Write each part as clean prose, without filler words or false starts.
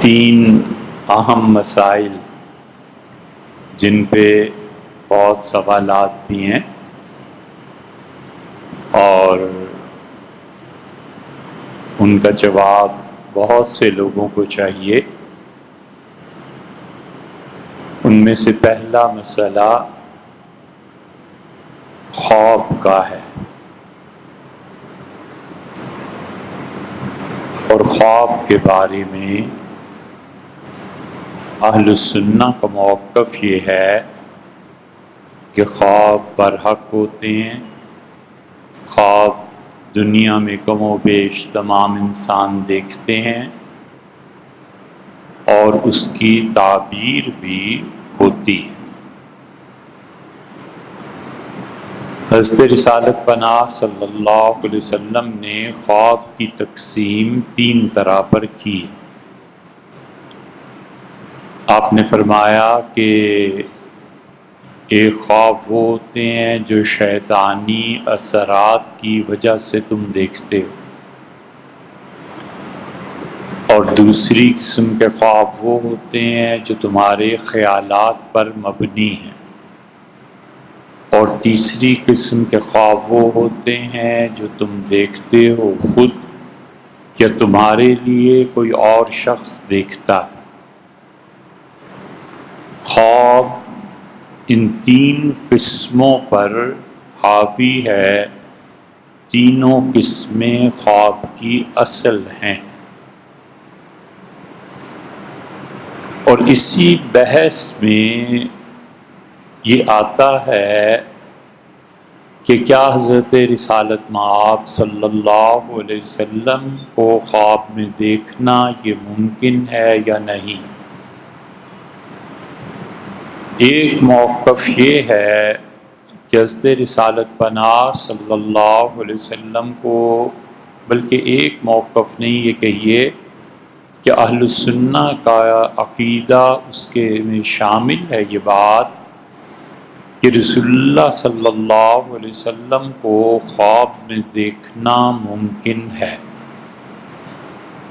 تین اہم مسائل جن پہ بہت سوالات بھی ہیں اور ان کا جواب بہت سے لوگوں کو چاہیے۔ ان میں سے پہلا مسئلہ خواب کا ہے، اور خواب کے بارے میں اہل السنہ کا موقف یہ ہے کہ خواب برحق ہوتے ہیں۔ خواب دنیا میں کم و بیش تمام انسان دیکھتے ہیں اور اس کی تعبیر بھی ہوتی ہے۔ حضرت رسالت پناہ صلی اللہ علیہ وسلم نے خواب کی تقسیم تین طرح پر کی۔ آپ نے فرمایا کہ ایک خواب وہ ہوتے ہیں جو شیطانی اثرات کی وجہ سے تم دیکھتے ہو، اور دوسری قسم کے خواب وہ ہوتے ہیں جو تمہارے خیالات پر مبنی ہیں، اور تیسری قسم کے خواب وہ ہوتے ہیں جو تم دیکھتے ہو خود یا تمہارے لیے کوئی اور شخص دیکھتا ہے۔ خواب ان تین قسموں پر حاوی ہے۔ تینوں قسمیں خواب کی اصل ہیں، اور اسی بحث میں یہ آتا ہے کہ کیا حضرت رسالت مآب صلی اللہ علیہ وسلم کو خواب میں دیکھنا یہ ممکن ہے یا نہیں۔ ایک موقف یہ ہے کہ حضرت رسالت پناہ صلی اللہ علیہ وسلم کو، بلکہ ایک موقف نہیں، یہ کہیے کہ اہل السنہ کا عقیدہ اس کے میں شامل ہے یہ بات کہ رسول اللہ صلی اللہ علیہ وسلم کو خواب میں دیکھنا ممکن ہے۔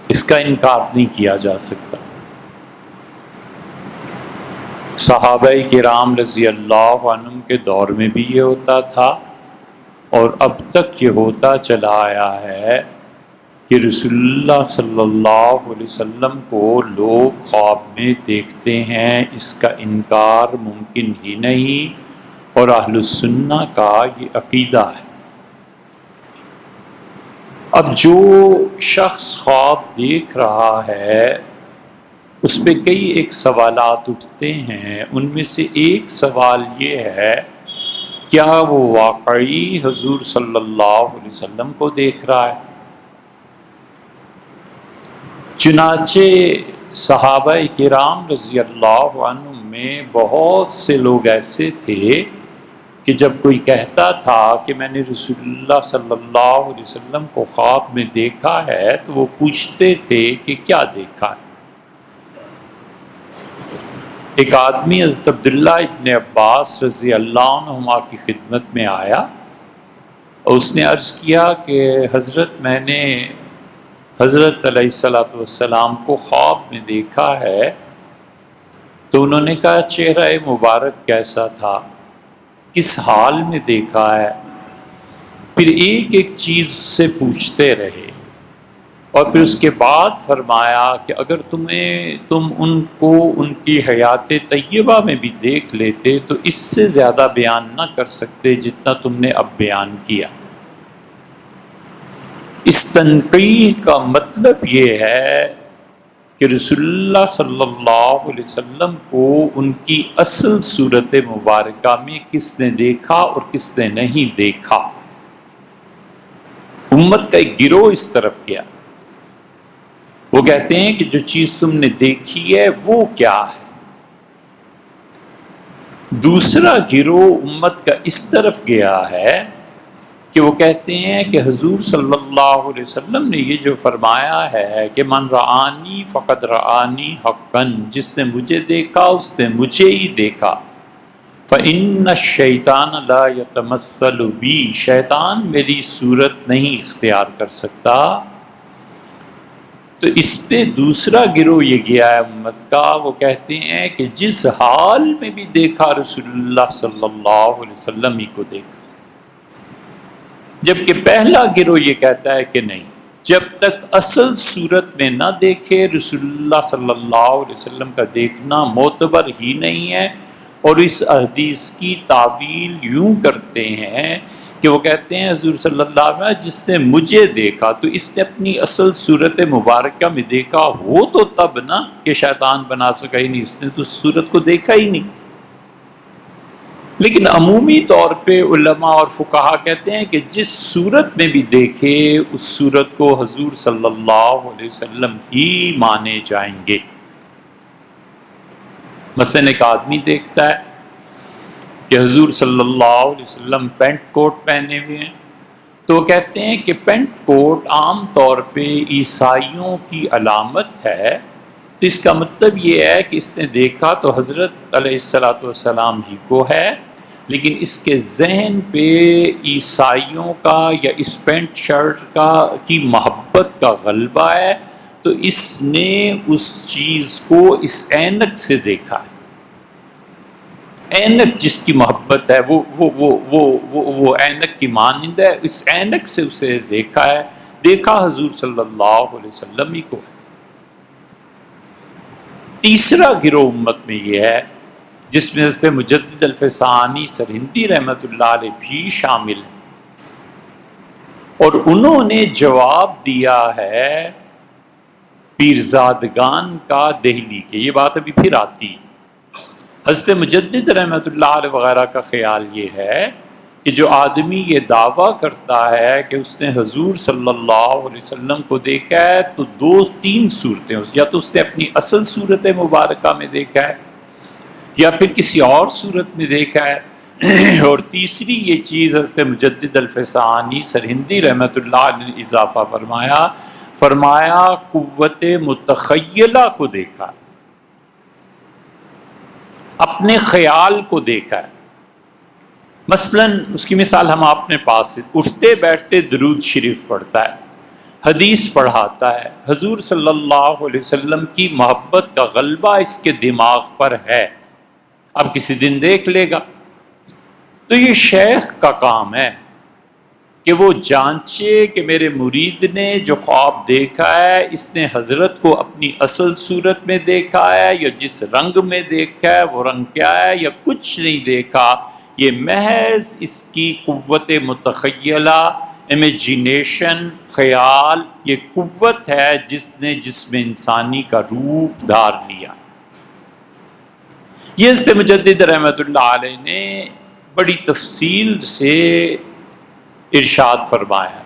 اس کا انکار نہیں کیا جا سکتا۔ صحابہ کرام رضی اللہ عنہم کے دور میں بھی یہ ہوتا تھا، اور اب تک یہ ہوتا چلا آیا ہے کہ رسول اللہ صلی اللہ علیہ وسلم کو لوگ خواب میں دیکھتے ہیں۔ اس کا انکار ممکن ہی نہیں، اور اہل السنہ کا یہ عقیدہ ہے۔ اب جو شخص خواب دیکھ رہا ہے اس پہ کئی ایک سوالات اٹھتے ہیں۔ ان میں سے ایک سوال یہ ہے، کیا وہ واقعی حضور صلی اللہ علیہ وسلم کو دیکھ رہا ہے؟ چنانچہ صحابہ کرام رضی اللہ عنہم میں بہت سے لوگ ایسے تھے کہ جب کوئی کہتا تھا کہ میں نے رسول اللہ صلی اللہ علیہ وسلم کو خواب میں دیکھا ہے، تو وہ پوچھتے تھے کہ کیا دیکھا ہے؟ ایک آدمی حضرت عبداللہ ابن عباس رضی اللہ عنہما کی خدمت میں آیا اور اس نے عرض کیا کہ حضرت، میں نے حضرت علیہ السلام کو خواب میں دیکھا ہے۔ تو انہوں نے کہا، چہرہ مبارک کیسا تھا؟ کس حال میں دیکھا ہے؟ پھر ایک ایک چیز سے پوچھتے رہے، اور پھر اس کے بعد فرمایا کہ اگر تم ان کو ان کی حیات طیبہ میں بھی دیکھ لیتے تو اس سے زیادہ بیان نہ کر سکتے جتنا تم نے اب بیان کیا۔ اس تنقیح کا مطلب یہ ہے کہ رسول اللہ صلی اللہ علیہ وسلم کو ان کی اصل صورت مبارکہ میں کس نے دیکھا اور کس نے نہیں دیکھا۔ امت کا ایک گروہ اس طرف گیا، وہ کہتے ہیں کہ جو چیز تم نے دیکھی ہے وہ کیا ہے۔ دوسرا گروہ امت کا اس طرف گیا ہے کہ وہ کہتے ہیں کہ حضور صلی اللہ علیہ وسلم نے یہ جو فرمایا ہے کہ من رآنی فقد رآنی حقاً، جس نے مجھے دیکھا اس نے مجھے ہی دیکھا۔ فإن الشیطان لا یتمثل بی، شیطان میری صورت نہیں اختیار کر سکتا۔ تو اس پہ دوسرا گروہ یہ گیا ہے امت کا، وہ کہتے ہیں کہ جس حال میں بھی دیکھا رسول اللہ صلی اللہ علیہ وسلم ہی کو دیکھا، جبکہ پہلا گروہ یہ کہتا ہے کہ نہیں، جب تک اصل صورت میں نہ دیکھے رسول اللہ صلی اللہ علیہ وسلم کا دیکھنا معتبر ہی نہیں ہے۔ اور اس حدیث کی تعویل یوں کرتے ہیں کہ وہ کہتے ہیں حضور صلی اللہ علیہ وسلم جس نے مجھے دیکھا تو اس نے اپنی اصل صورت مبارکہ میں دیکھا ہو تو تب نا کہ شیطان بنا سکا ہی نہیں، اس نے تو اس صورت کو دیکھا ہی نہیں۔ لیکن عمومی طور پہ علماء اور فقہا کہتے ہیں کہ جس صورت میں بھی دیکھے اس صورت کو حضور صلی اللہ علیہ وسلم ہی مانے جائیں گے۔ مثلاً ایک آدمی دیکھتا ہے کہ حضور صلی اللہ علیہ وسلم پینٹ کوٹ پہنے ہوئے ہیں، تو وہ کہتے ہیں کہ پینٹ کوٹ عام طور پہ عیسائیوں کی علامت ہے، تو اس کا مطلب یہ ہے کہ اس نے دیکھا تو حضرت علیہ الصلاۃ والسلام ہی کو ہے، لیکن اس کے ذہن پہ عیسائیوں کا یا اس پینٹ شرٹ کی محبت کا غلبہ ہے، تو اس نے اس چیز کو اس اینک سے دیکھا ہے۔ اینک جس کی محبت ہے وہ اینک کی مانند ہے، اس اینک سے اسے دیکھا ہے، دیکھا حضور صلی اللہ علیہ وسلم ہی کو ہے۔ تیسرا گروہ امت میں یہ ہے جس میں حضرت مجدد الفسانی سرہندی رحمۃ اللہ علیہ بھی شامل ہیں، اور انہوں نے جواب دیا ہے پیرزادگان کا دہلی کے۔ یہ بات ابھی پھر آتی ہے۔ حضرت مجدد رحمۃ اللہ علیہ وغیرہ کا خیال یہ ہے کہ جو آدمی یہ دعویٰ کرتا ہے کہ اس نے حضور صلی اللہ علیہ وسلم کو دیکھا ہے تو دو تین صورتیں، یا تو اس نے اپنی اصل صورت مبارکہ میں دیکھا ہے یا پھر کسی اور صورت میں دیکھا ہے، اور تیسری یہ چیز حضرت مجدد الفسانی سرہندی رحمۃ اللہ علیہ نے اضافہ فرمایا قوت متخیلہ کو دیکھا، اپنے خیال کو دیکھا ہے۔ مثلاً اس کی مثال ہم اپنے پاس سے اٹھتے بیٹھتے درود شریف پڑھتا ہے، حدیث پڑھاتا ہے، حضور صلی اللہ علیہ وسلم کی محبت کا غلبہ اس کے دماغ پر ہے، اب کسی دن دیکھ لے گا۔ تو یہ شیخ کا کام ہے کہ وہ جانچے کہ میرے مرید نے جو خواب دیکھا ہے اس نے حضرت کو اپنی اصل صورت میں دیکھا ہے یا جس رنگ میں دیکھا ہے وہ رنگ کیا ہے، یا کچھ نہیں دیکھا، یہ محض اس کی قوت متخیلہ، امیجینیشن، خیال، یہ قوت ہے جس نے جسم انسانی کا روپ دھار لیا۔ یہ حضرت مجدد رحمۃ اللہ علیہ نے بڑی تفصیل سے ارشاد فرمایا،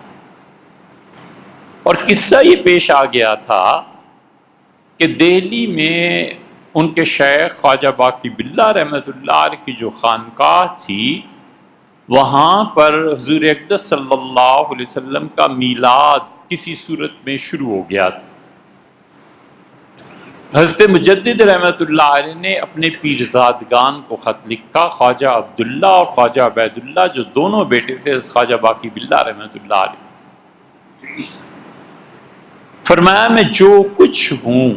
اور قصہ یہ پیش آ گیا تھا کہ دہلی میں ان کے شیخ خواجہ باقی باللہ رحمۃ اللہ علیہ کی جو خانقاہ تھی، وہاں پر حضور اقدس صلی اللہ علیہ وسلم کا میلاد کسی صورت میں شروع ہو گیا تھا۔ حضرت مجدد رحمۃ اللہ علیہ نے اپنے پیرزادگان کو خط لکھا، خواجہ عبداللہ اور خواجہ عبید اللہ جو دونوں بیٹے تھے خواجہ باقی باللہ رحمۃ اللہ علیہ، فرمایا میں جو کچھ ہوں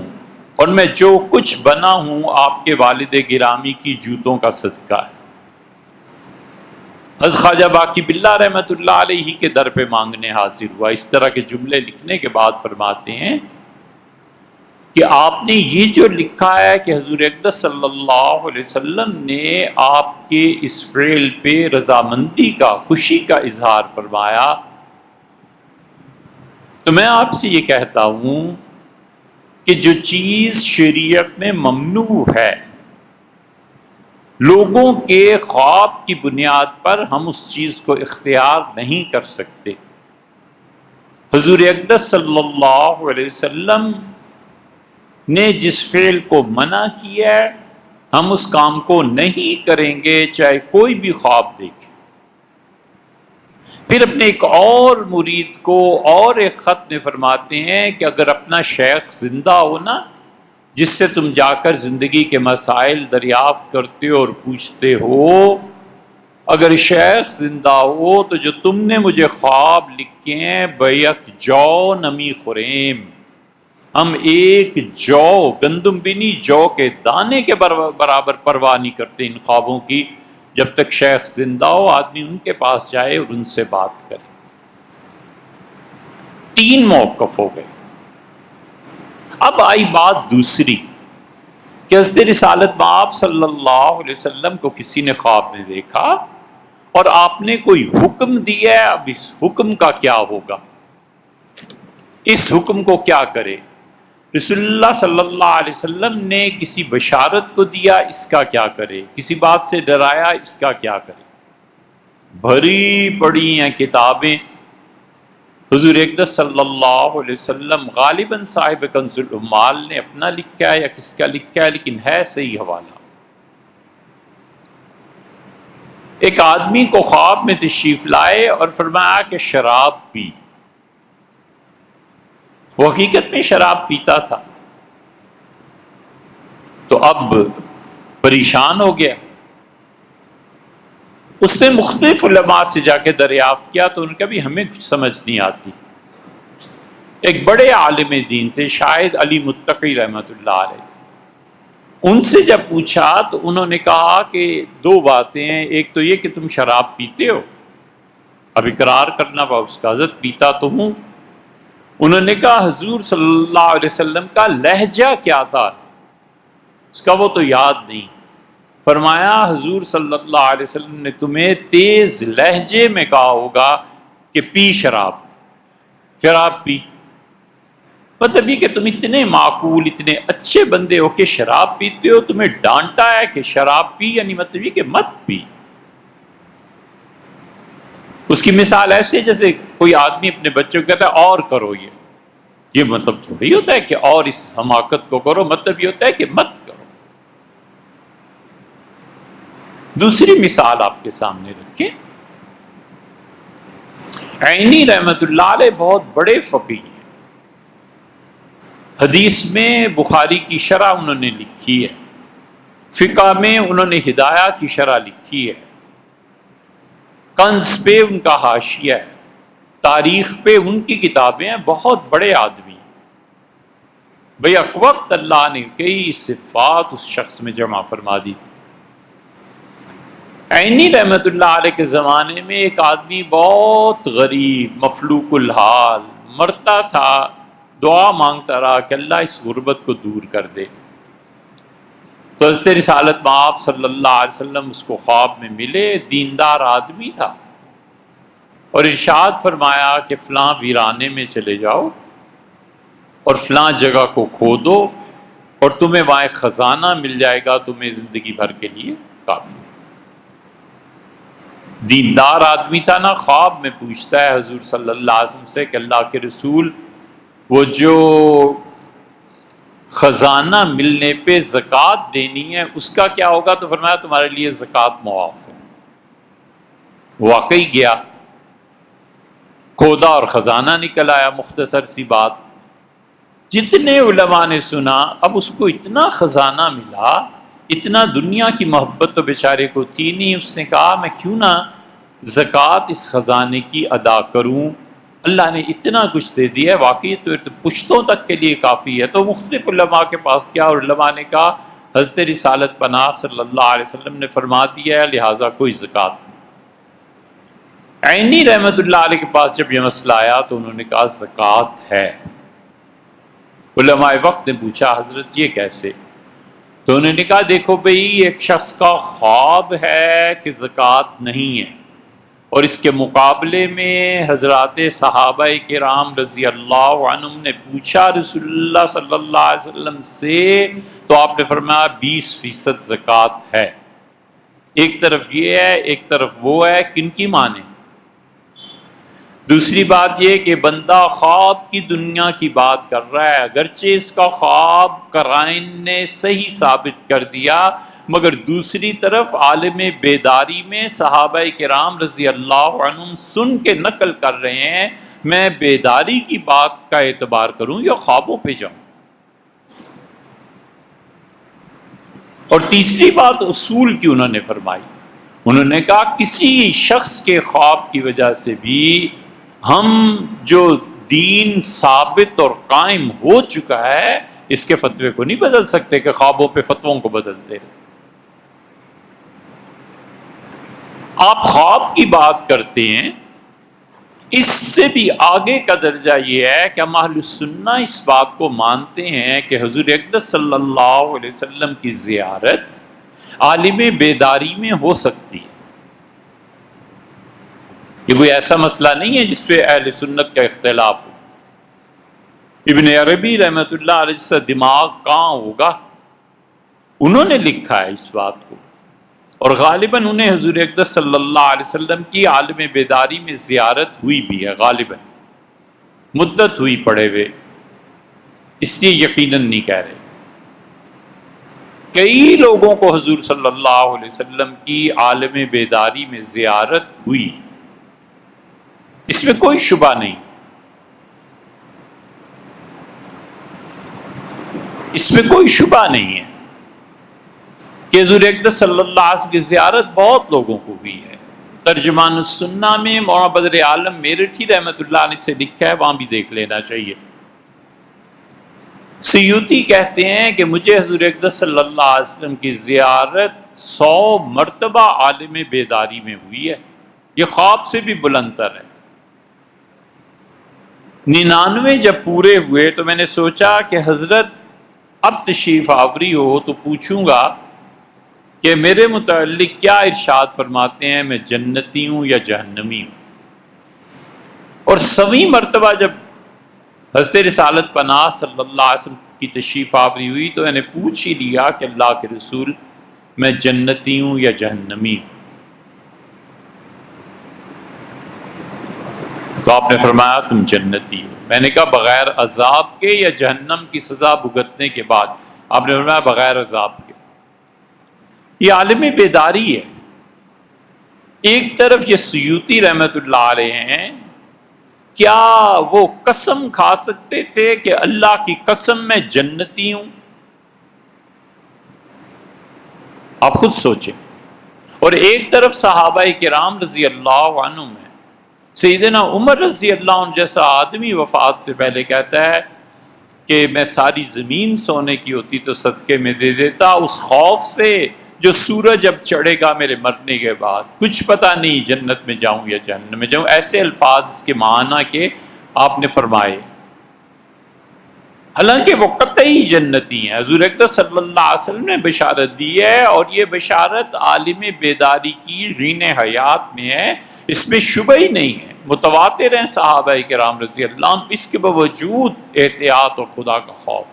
اور میں جو کچھ بنا ہوں آپ کے والد گرامی کی جوتوں کا صدقہ ہے۔ حضرت خواجہ باقی باللہ رحمۃ اللہ علیہ کے در پہ مانگنے حاضر ہوا۔ اس طرح کے جملے لکھنے کے بعد فرماتے ہیں کہ آپ نے یہ جو لکھا ہے کہ حضور اقدس صلی اللہ علیہ وسلم نے آپ کے اس فعل پہ رضامندی کا، خوشی کا اظہار فرمایا، تو میں آپ سے یہ کہتا ہوں کہ جو چیز شریعت میں ممنوع ہے، لوگوں کے خواب کی بنیاد پر ہم اس چیز کو اختیار نہیں کر سکتے۔ حضور اقدس صلی اللہ علیہ وسلم نے جس فعل کو منع کیا ہے ہم اس کام کو نہیں کریں گے چاہے کوئی بھی خواب دیکھے۔ پھر اپنے ایک اور مرید کو اور ایک خط میں فرماتے ہیں کہ اگر اپنا شیخ زندہ ہو نا، جس سے تم جا کر زندگی کے مسائل دریافت کرتے ہو اور پوچھتے ہو، اگر شیخ زندہ ہو تو جو تم نے مجھے خواب لکھے ہیں بیک جو نمی خریم، ہم ایک جو گندم بینی جو کے دانے کے برابر پرواہ نہیں کرتے ان خوابوں کی. جب تک شیخ زندہ ہو آدمی ان کے پاس جائے اور ان سے بات کرے. 3 موقف ہو گئے. اب آئی بات دوسری کہ حضرت رسالت مآب صلی اللہ علیہ وسلم کو کسی نے خواب میں دیکھا اور آپ نے کوئی حکم دیا ہے. اب اس حکم کا کیا ہوگا, اس حکم کو کیا کرے؟ رسول اللہ صلی اللہ علیہ وسلم نے کسی بشارت کو دیا, اس کا کیا کرے؟ کسی بات سے ڈرایا, اس کا کیا کرے؟ بھری پڑی ہیں کتابیں. حضور اقدس صلی اللہ علیہ وسلم غالباً صاحب کنز العمال نے اپنا لکھا ہے یا کس کا لکھا ہے, لیکن ہے صحیح حوالہ. ایک آدمی کو خواب میں تشریف لائے اور فرمایا کہ شراب پی. وہ حقیقت میں شراب پیتا تھا, تو اب پریشان ہو گیا. اس نے مختلف علماء سے جا کے دریافت کیا تو ان کا بھی ہمیں کچھ سمجھ نہیں آتی. ایک بڑے عالم دین تھے شاید علی متقی رحمۃ اللہ علیہ. ان سے جب پوچھا تو انہوں نے کہا کہ 2 باتیں ہیں. ایک تو یہ کہ تم شراب پیتے ہو, اب اقرار کرنا اس کا حضرت پیتا تو ہوں. انہوں نے کہا حضور صلی اللہ علیہ وسلم کا لہجہ کیا تھا, اس کا وہ تو یاد نہیں. فرمایا حضور صلی اللہ علیہ وسلم نے تمہیں تیز لہجے میں کہا ہوگا کہ پی شراب پی. مطلب یہ کہ تم اتنے معقول اتنے اچھے بندے ہو کہ شراب پیتے ہو, تمہیں ڈانٹا ہے کہ شراب پی, یعنی مطلب یہ کہ مت پی. اس کی مثال ایسے جیسے کوئی آدمی اپنے بچوں کو کہتا ہے اور کرو, یہ مطلب تھوڑی ہوتا ہے کہ اور اس حماقت کو کرو, مطلب یہ ہوتا ہے کہ مت کرو. دوسری مثال آپ کے سامنے رکھیں. عینی رحمت اللہ علیہ بہت بڑے فقیہ ہیں. حدیث میں بخاری کی شرح انہوں نے لکھی ہے, فقہ میں انہوں نے ہدایہ کی شرح لکھی ہے, کنز پہ ان کا حاشیہ ہے, تاریخ پہ ان کی کتابیں ہیں. بہت بڑے آدمی. بھئی وقت اللہ نے کئی صفات اس شخص میں جمع فرما دی تھی. عینی رحمت اللہ علیہ کے زمانے میں ایک آدمی بہت غریب مفلوق الحال مرتا تھا, دعا مانگتا رہا کہ اللہ اس غربت کو دور کر دے. تو حضرت رسالت مآب صلی اللہ علیہ وسلم اس کو خواب میں ملے. دیندار آدمی تھا اور ارشاد فرمایا کہ فلاں ویرانے میں چلے جاؤ اور فلاں جگہ کو کھودو اور تمہیں وہاں ایک خزانہ مل جائے گا, تمہیں زندگی بھر کے لیے کافی. دیندار آدمی تھا نا, خواب میں پوچھتا ہے حضور صلی اللہ علیہ وسلم سے کہ اللہ کے رسول وہ جو خزانہ ملنے پہ زکوٰۃ دینی ہے اس کا کیا ہوگا؟ تو فرمایا تمہارے لیے زکوٰۃ معاف ہے. واقعی گیا, کھودا اور خزانہ نکل آیا. مختصر سی بات, جتنے علماء نے سنا اب اس کو اتنا خزانہ ملا, اتنا دنیا کی محبت تو بیچارے کو تھی نہیں. اس نے کہا میں کیوں نہ زکوٰۃ اس خزانے کی ادا کروں, اللہ نے اتنا کچھ دے دیا ہے, واقعی تو پشتوں تک کے لیے کافی ہے. تو مختلف علماء کے پاس کیا, اور علماء نے کہا حضرت رسالت پناہ صلی اللہ علیہ وسلم نے فرما دیا ہے لہٰذا کوئی زکوٰۃ نہیں. عینی رحمت اللہ علیہ کے پاس جب یہ مسئلہ آیا تو انہوں نے کہا زکوٰۃ ہے. علماء وقت نے پوچھا حضرت یہ کیسے؟ تو انہوں نے کہا دیکھو بھئی ایک شخص کا خواب ہے کہ زکوٰۃ نہیں ہے, اور اس کے مقابلے میں حضرات صحابہ کرام رضی اللہ عنہم نے پوچھا رسول اللہ صلی اللہ علیہ وسلم سے, تو آپ نے فرمایا 20% زکوٰۃ ہے. ایک طرف یہ ہے ایک طرف وہ ہے, کن کی مانے؟ دوسری بات یہ کہ بندہ خواب کی دنیا کی بات کر رہا ہے, اگرچہ اس کا خواب قرائن نے صحیح ثابت کر دیا, مگر دوسری طرف عالم بیداری میں صحابہ کرام رضی اللہ عنہم سن کے نقل کر رہے ہیں. میں بیداری کی بات کا اعتبار کروں یا خوابوں پہ جاؤں؟ اور تیسری بات اصول کی انہوں نے فرمائی. انہوں نے کہا کسی شخص کے خواب کی وجہ سے بھی ہم جو دین ثابت اور قائم ہو چکا ہے، اس کے فتوے کو نہیں بدل سکتے کہ خوابوں پہ فتووں کو بدلتے رہے۔ آپ خواب کی بات کرتے ہیں، اس سے بھی آگے کا درجہ یہ ہے کہ ہم اہل سنہ اس بات کو مانتے ہیں کہ حضور اقدس صلی اللہ علیہ وسلم کی زیارت عالم بیداری میں ہو سکتی ہے۔ یہ کوئی ایسا مسئلہ نہیں ہے جس پہ اہل سنت کا اختلاف ہو۔ ابن عربی رحمۃ اللہ علیہ سے دماغ کہاں ہوگا، انہوں نے لکھا ہے اس بات کو، اور غالباً انہیں حضور اقدس صلی اللہ علیہ وسلم کی عالم بیداری میں زیارت ہوئی بھی ہے، غالباً مدت ہوئی پڑے ہوئے، اس لیے یقیناً نہیں کہہ رہے۔ کئی لوگوں کو حضور صلی اللہ علیہ وسلم کی عالم بیداری میں زیارت ہوئی، اس میں کوئی شبہ نہیں، اس میں کوئی شبہ نہیں ہے کہ حضور اقدس صلی اللہ علیہ وسلم کی زیارت بہت لوگوں کو ہوئی ہے۔ ترجمان السنہ میں مولانا بدر عالم میرٹھی رحمۃ اللہ علیہ سے لکھا ہے، وہاں بھی دیکھ لینا چاہیے۔ سیوطی کہتے ہیں کہ مجھے حضور اقدس صلی اللہ علیہ وسلم کی زیارت 100 مرتبہ عالم بیداری میں ہوئی ہے، یہ خواب سے بھی بلندتر ہے۔ 99 جب پورے ہوئے تو میں نے سوچا کہ حضرت اب تشریف آوری ہو تو پوچھوں گا کہ میرے متعلق کیا ارشاد فرماتے ہیں، میں جنتی ہوں یا جہنمی ہوں۔ اور 100ویں مرتبہ جب حضرت رسالت پناہ صلی اللہ علیہ وسلم کی تشریف آوری ہوئی تو میں نے پوچھ ہی لیا کہ اللہ کے رسول میں جنتی ہوں یا جہنمی ہوں، تو آپ نے فرمایا تم جنتی ہو۔ میں نے کہا بغیر عذاب کے یا جہنم کی سزا بھگتنے کے بعد؟ آپ نے فرمایا بغیر عذاب کے۔ یہ عالم بیداری ہے۔ ایک طرف یہ سیوطی رحمت اللہ علیہ ہیں، کیا وہ قسم کھا سکتے تھے کہ اللہ کی قسم میں جنتی ہوں؟ آپ خود سوچیں۔ اور ایک طرف صحابہ کرام رضی اللہ عنہم ہیں، سیدنا عمر رضی اللہ عنہ جیسا آدمی وفات سے پہلے کہتا ہے کہ میں ساری زمین سونے کی ہوتی تو صدقے میں دے دیتا، اس خوف سے جو سورج اب چڑھے گا میرے مرنے کے بعد، کچھ پتہ نہیں جنت میں جاؤں یا جہنم میں جاؤں۔ ایسے الفاظ کے معنی کے آپ نے فرمائے، حالانکہ وہ قطعی جنتی ہیں۔ حضور اقدس صلی اللہ علیہ وسلم نے بشارت دی ہے، اور یہ بشارت عالم بیداری کی رین حیات میں ہے، اس میں شبہ ہی نہیں ہے۔ متواتر ہیں صحابہ کرام رضی اللہ عنہ، اس کے باوجود احتیاط اور خدا کا خوف۔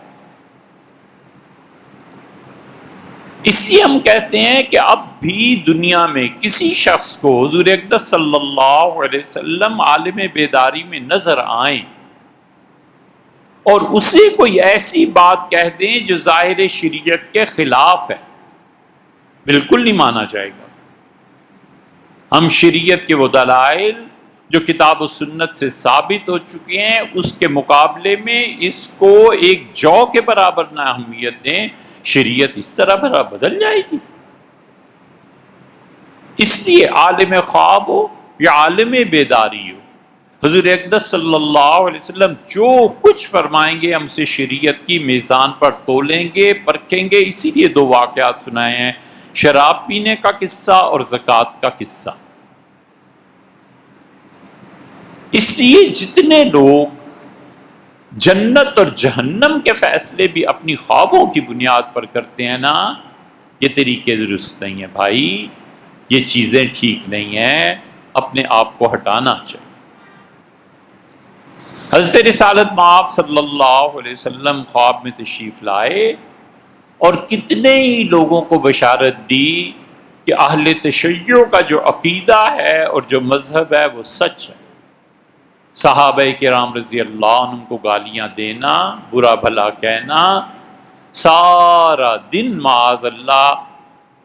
اس لیے ہم کہتے ہیں کہ اب بھی دنیا میں کسی شخص کو حضور اقدس صلی اللہ علیہ وسلم عالم بیداری میں نظر آئیں اور اسے کوئی ایسی بات کہہ دیں جو ظاہر شریعت کے خلاف ہے، بالکل نہیں مانا جائے گا۔ ہم شریعت کے وہ دلائل جو کتاب و سنت سے ثابت ہو چکے ہیں اس کے مقابلے میں اس کو ایک جو کے برابر نہ اہمیت دیں، شریعت اس طرح بدل جائے گی۔ اس لیے عالم خواب ہو یا عالم بیداری ہو، حضور اقدس صلی اللہ علیہ وسلم جو کچھ فرمائیں گے ہم اسے شریعت کی میزان پر تولیں گے، پرکھیں گے۔ اسی لیے 2 واقعات سنائے ہیں، شراب پینے کا قصہ اور زکوٰۃ کا قصہ۔ اس لیے جتنے لوگ جنت اور جہنم کے فیصلے بھی اپنی خوابوں کی بنیاد پر کرتے ہیں نا، یہ طریقے درست نہیں ہیں بھائی، یہ چیزیں ٹھیک نہیں ہیں، اپنے آپ کو ہٹانا چاہیے۔ حضرت رسالت مآب صلی اللہ علیہ وسلم خواب میں تشریف لائے اور کتنے ہی لوگوں کو بشارت دی کہ اہل تشیع کا جو عقیدہ ہے اور جو مذہب ہے وہ سچ ہے۔ صحابہ کرام رضی اللہ عنہ کو گالیاں دینا، برا بھلا کہنا، سارا دن معاذ اللہ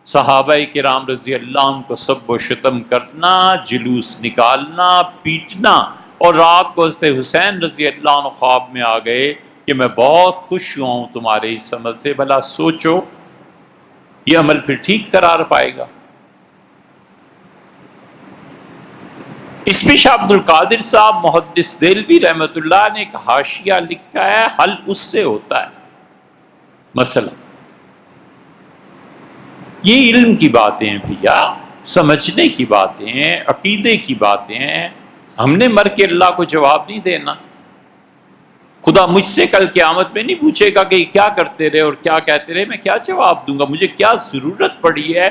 صحابہ کرام رضی اللہ عنہ کو سب و شتم کرنا، جلوس نکالنا، پیٹنا، اور رات کو حضرت حسین رضی اللہ عنہ خواب میں آ گئے کہ میں بہت خوش ہوا ہوں تمہارے اس عمل سے۔ بھلا سوچو یہ عمل پھر ٹھیک قرار پائے گا؟ اس پہ شاہ عبد القادر صاحب محدث دہلوی رحمۃ اللہ نے ایک حاشیہ لکھا ہے، حل اس سے ہوتا ہے۔ مثلا یہ علم کی باتیں ہیں بھیا، سمجھنے کی باتیں ہیں، عقیدے کی باتیں ہیں، ہم نے مر کے اللہ کو جواب نہیں دینا۔ خدا مجھ سے کل قیامت میں نہیں پوچھے گا کہ کیا کرتے رہے اور کیا کہتے رہے، میں کیا جواب دوں گا؟ مجھے کیا ضرورت پڑی ہے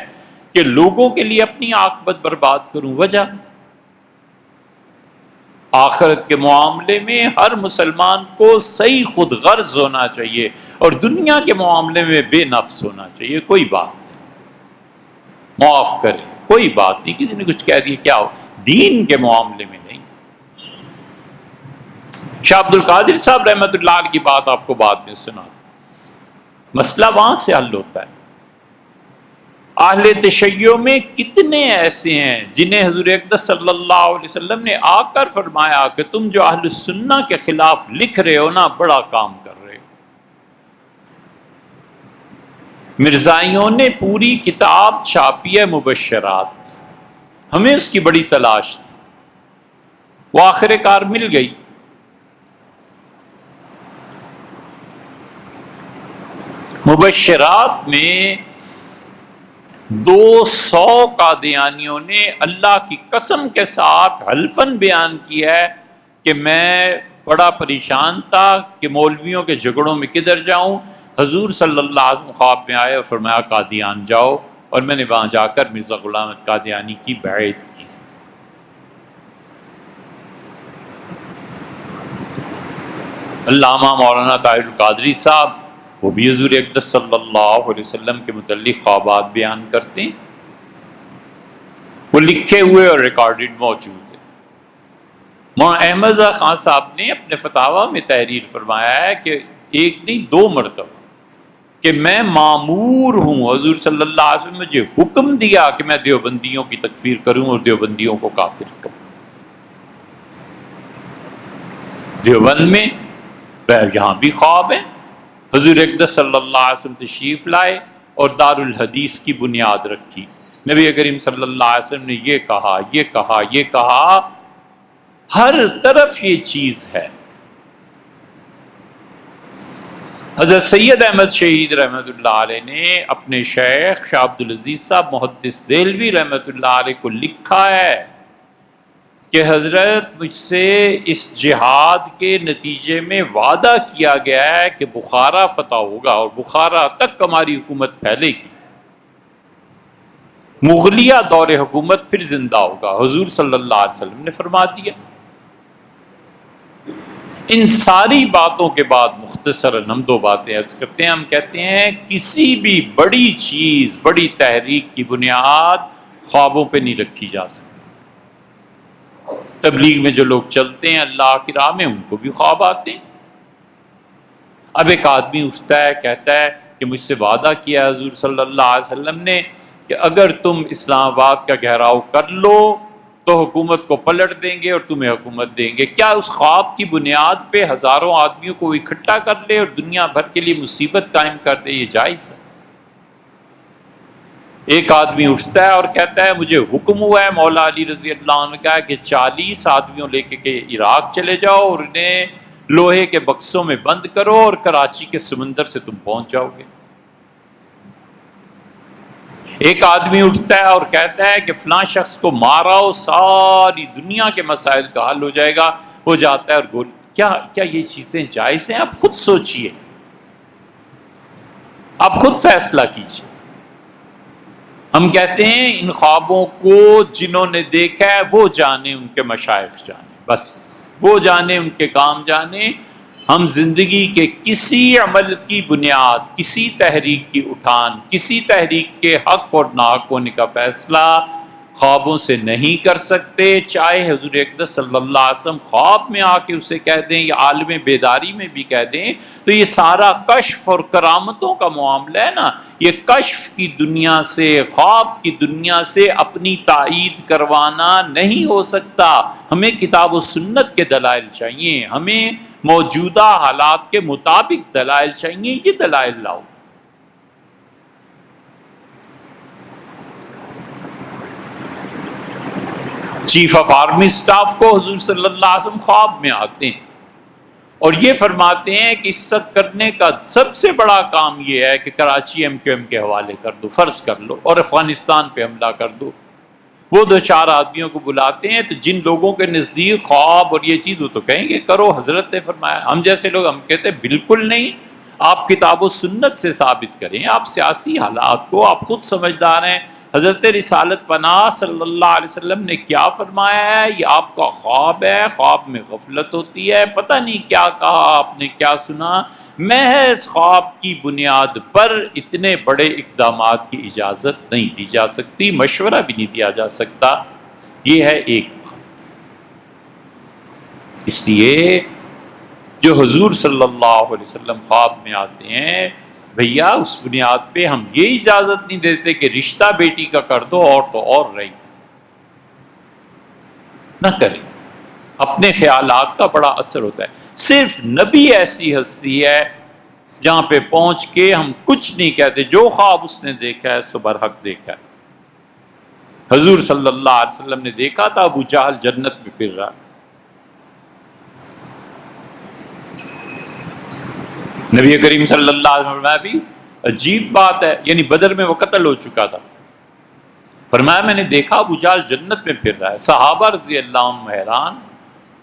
کہ لوگوں کے لیے اپنی عاقبت برباد کروں؟ وجہ آخرت کے معاملے میں ہر مسلمان کو صحیح خود غرض ہونا چاہیے، اور دنیا کے معاملے میں بے نفس ہونا چاہیے۔ کوئی بات نہیں، معاف کرے، کوئی بات نہیں، کسی نے کچھ کہہ دیا کیا ہو، دین کے معاملے میں نہیں۔ شاہ عبد القادر صاحب رحمۃ اللہ علیہ کی بات آپ کو بعد میں سنا، مسئلہ وہاں سے حل ہوتا ہے۔ اہل تشیع میں کتنے ایسے ہیں جنہیں حضور اقدس صلی اللہ علیہ وسلم نے آ کر فرمایا کہ تم جو اہل سنہ کے خلاف لکھ رہے ہو نا، بڑا کام کر رہے ہو۔ مرزائیوں نے پوری کتاب چھاپی ہے مبشرات، ہمیں اس کی بڑی تلاش تھی، وہ آخر کار مل گئی۔ مبشرات میں 200 قادیانیوں نے اللہ کی قسم کے ساتھ حلفاً بیان کیا ہے کہ میں بڑا پریشان تھا کہ مولویوں کے جھگڑوں میں کدھر جاؤں، حضور صلی اللہ علیہ وسلم خواب میں آئے اور فرمایا قادیان جاؤ، اور میں نے وہاں جا کر مرزا غلام احمد قادیانی کی بیعت کی۔ علامہ مولانا طاہر القادری صاحب، وہ بھی حضور اقدس صلی اللہ علیہ وسلم کے متعلق خوابات بیان کرتے ہیں، وہ لکھے ہوئے اور ریکارڈڈ موجود ہیں۔ مولانا احمد رضا خان صاحب نے اپنے فتاویٰ میں تحریر فرمایا ہے کہ ایک نہیں 2 مرتبہ کہ میں مامور ہوں، حضور صلی اللہ علیہ وسلم نے مجھے حکم دیا کہ میں دیوبندیوں کی تکفیر کروں اور دیوبندیوں کو کافر کروں۔ دیوبند میں یہاں بھی خواب ہے، حضور اقدس صلی اللہ علیہ وسلم تشریف لائے اور دار الحدیث کی بنیاد رکھی، نبی کریم صلی اللہ علیہ وسلم نے یہ کہا، یہ کہا، یہ کہا، ہر طرف یہ چیز ہے۔ حضرت سید احمد شہید رحمۃ اللہ علیہ نے اپنے شیخ شاہ عبد العزیز صاحب محدث دہلوی رحمۃ اللہ علیہ کو لکھا ہے کہ حضرت مجھ سے اس جہاد کے نتیجے میں وعدہ کیا گیا ہے کہ بخارا فتح ہوگا اور بخارا تک ہماری حکومت پھیلے گی، مغلیہ دور حکومت پھر زندہ ہوگا۔ حضور صلی اللہ علیہ وسلم نے فرما دیا۔ ان ساری باتوں کے بعد مختصراً ہم 2 باتیں عرض کرتے ہیں۔ ہم کہتے ہیں کسی بھی بڑی چیز، بڑی تحریک کی بنیاد خوابوں پہ نہیں رکھی جا سکتی۔ تبلیغ میں جو لوگ چلتے ہیں اللہ کی راہ میں، ان کو بھی خواب آتے ہیں۔ اب ایک آدمی اٹھتا ہے، کہتا ہے کہ مجھ سے وعدہ کیا حضور صلی اللہ علیہ وسلم نے کہ اگر تم اسلام آباد کا گھیراؤ کر لو تو حکومت کو پلٹ دیں گے اور تمہیں حکومت دیں گے۔ کیا اس خواب کی بنیاد پہ ہزاروں آدمیوں کو اکٹھا کر لے اور دنیا بھر کے لیے مصیبت قائم کر دے؟ یہ جائز ہے؟ ایک آدمی اٹھتا ہے اور کہتا ہے مجھے حکم ہوا ہے مولا علی رضی اللہ عنہ کا کہ 40 آدمیوں لے کے عراق چلے جاؤ اور انہیں لوہے کے بکسوں میں بند کرو اور کراچی کے سمندر سے تم پہنچ جاؤ گے۔ ایک آدمی اٹھتا ہے اور کہتا ہے کہ فلاں شخص کو ماراؤ، ساری دنیا کے مسائل کا حل ہو جائے گا۔ وہ جاتا ہے اور گول کیا یہ چیزیں جائز ہیں؟ آپ خود سوچئے، آپ خود فیصلہ کیجئے۔ ہم کہتے ہیں ان خوابوں کو جنہوں نے دیکھا ہے وہ جانے، ان کے مشائخ جانے، بس وہ جانے، ان کے کام جانے۔ ہم زندگی کے کسی عمل کی بنیاد، کسی تحریک کی اٹھان، کسی تحریک کے حق اور ناحق ہونے کا فیصلہ خوابوں سے نہیں کر سکتے، چاہے حضور اقدس صلی اللہ علیہ وسلم خواب میں آ کے اسے کہہ دیں یا عالم بیداری میں بھی کہہ دیں۔ تو یہ سارا کشف اور کرامتوں کا معاملہ ہے نا، یہ کشف کی دنیا سے، خواب کی دنیا سے اپنی تائید کروانا نہیں ہو سکتا۔ ہمیں کتاب و سنت کے دلائل چاہیے، ہمیں موجودہ حالات کے مطابق دلائل چاہیے۔ یہ دلائل لاؤ۔ چیف آف آرمی اسٹاف کو حضور صلی اللہ علیہ وسلم خواب میں آتے ہیں اور یہ فرماتے ہیں کہ اس سب کرنے کا سب سے بڑا کام یہ ہے کہ کراچی MQM کے حوالے کر دو، فرض کر لو، اور افغانستان پہ حملہ کر دو۔ وہ 2-4 آدمیوں کو بلاتے ہیں تو جن لوگوں کے نزدیک خواب اور یہ چیز، وہ تو کہیں گے کرو، حضرت نے فرمایا۔ ہم جیسے لوگ ہم کہتے ہیں بالکل نہیں، آپ کتاب و سنت سے ثابت کریں، آپ سیاسی حالات کو، آپ خود سمجھدار ہیں۔ حضرت رسالت پناہ صلی اللہ علیہ وسلم نے کیا فرمایا ہے؟ یہ آپ کا خواب ہے، خواب میں غفلت ہوتی ہے، پتہ نہیں کیا کہا آپ نے، کیا سنا۔ محض خواب کی بنیاد پر اتنے بڑے اقدامات کی اجازت نہیں دی جا سکتی، مشورہ بھی نہیں دیا جا سکتا۔ یہ ہے ایک بات۔ اس لیے جو حضور صلی اللہ علیہ وسلم خواب میں آتے ہیں، بھیا اس بنیاد پہ ہم یہ اجازت نہیں دیتے کہ رشتہ بیٹی کا کر دو اور تو اور رہی نہ کریں۔ اپنے خیالات کا بڑا اثر ہوتا ہے۔ صرف نبی ایسی ہستی ہے جہاں پہ پہنچ کے ہم کچھ نہیں کہتے، جو خواب اس نے دیکھا ہے سو برحق دیکھا ہے۔ حضور صلی اللہ علیہ وسلم نے دیکھا تھا ابو جہل جنت میں پھر رہا۔ نبی کریم صلی اللہ علیہ وسلم فرمایا بھی عجیب بات ہے، یعنی بدر میں وہ قتل ہو چکا تھا، فرمایا میں نے دیکھا ابو جہل جنت میں پھر رہا ہے۔ صحابہ رضی اللہ عنہ حیران،